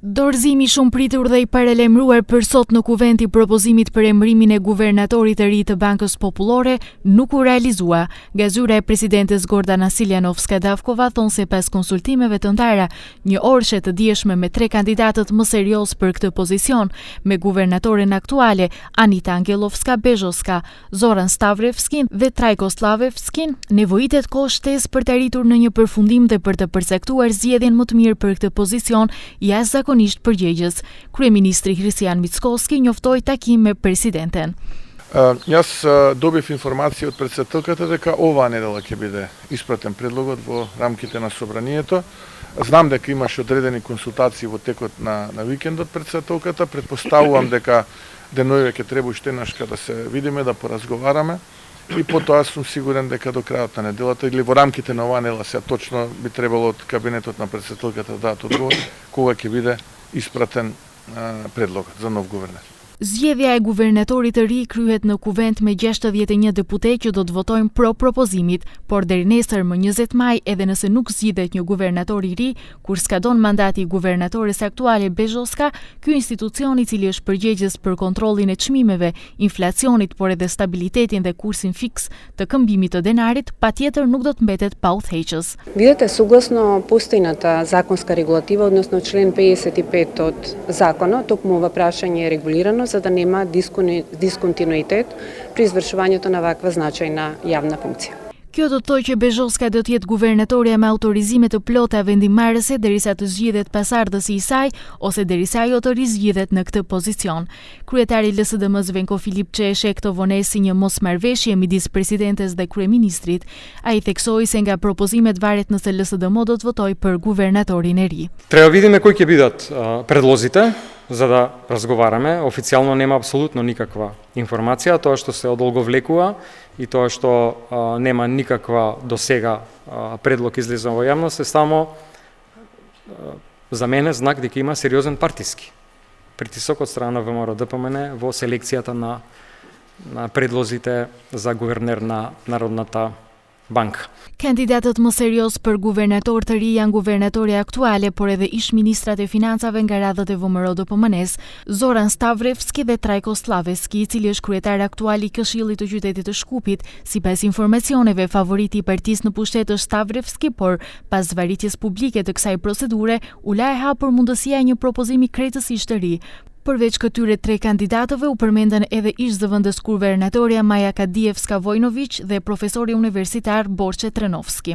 Dorëzimi shumë pritur dhe i paralajmëruar për sot në kuvent i propozimit për emërimin e guvernatorit të ri të Bankës Popullore nuk u realizua. Gazyra e presidentes Gordana Siljanovska-Davkova thonë se pas konsultimeve të ndara, një orëshe të dieshme me 3 kandidatët më serioz për këtë pozicion, me guvernatoren aktuale Anita Angelovska-Bezhoska, Zoran Stavrevskin dhe Trajko Slavevskin, nevojitet kohë shtesë për të arritur në një përfundim dhe për të përcaktuar zgjedhjen më të mirë për këtë pozicion, jashtëzakonisht përgjegjës. Kryeministri Hristijan Mickoski njoftoi takim me presidenten. Јас добив информација од претседателката дека ова недела ќе биде испратен предлогот во рамките на собранието. Знам дека имаше одредени консултации во текот на викендот претседателката. Предпоставувам дека денојве ќе треба уште еднаш да се видиме, да поразговараме. И потоа сум сигурен дека до крајот на неделата или во рамките на оваа недела се точно би требало од кабинетот на претседателката да дадат одговор кога ќе биде испратен предлогот за нов гувернер. Zgjedhja e guvernatorit të ri kryhet në kuvent me 61 deputet që do të votojnë pro propozimit, por deri nesër më 20 maj, edhe nëse nuk zgjidhet një guvernator i ri, kur skadon mandati i guvernatores aktuale Bezhoska, ky institucion i cili është përgjegjës për kontrollin e çmimeve, inflacionit, por edhe stabilitetin dhe kursin fiks të këmbimit të denarit, patjetër nuk do të mbetet pa udhëheqës. Видете, согласно постојната законска регулатива, односно член 55 од законот, токму ова прашање е регулирано за да нема дисконтинуитет при извршувањето на ваква значајна јавна функција. Kjo do të thotë që Bezhoska do të jetë guvernatorja me autorizime të plota vendimarrëse derisa të zgjidhet pasardhësi i saj ose derisa ajo të rizgjidhet në këtë pozicion. Kryetari i LSDM-s Venko Filipçe e sheh këtë vonesë si një mosmarrëveshje midis presidentes dhe kryeministrit. Ai theksoi se nga propozimet varet nëse LSDM do të votojë për guvernatorin e ri. Треба видиме кои ќе бидат предлозите за да разговараме. Официјално нема апсолутно никаква информација, тоа што се одолговлекува и тоа што нема никаква досега предлог излезен во јавност е само за мене знак дека има сериозен партиски притисок од страна на ВМРО-ДПМН во селекцијата на предлозите за гувернер на Народната Bank. Kandidatët më serioz për guvernator të ri janë guvernatori aktuale, por edhe ish ministrat e financave nga radhët e ВМРО-DPMN-s, Zoran Stavrevski dhe Trajko Slavevski, i cili është kryetar aktual i Këshillit të Qytetit të Shkupit. Sipas informacioneve, favoriti i partisë në pushtet është Stavrevski, por pas zvarritjes publike të kësaj procedure, u la e hapur mundësia e një propozimi krejtësisht të ri. Përveç këtyre 3 kandidatëve u përmendën edhe ish zëvendës guvernatorja Maja Kadievska Vojnović dhe profesori universitar Borçe Trenovski.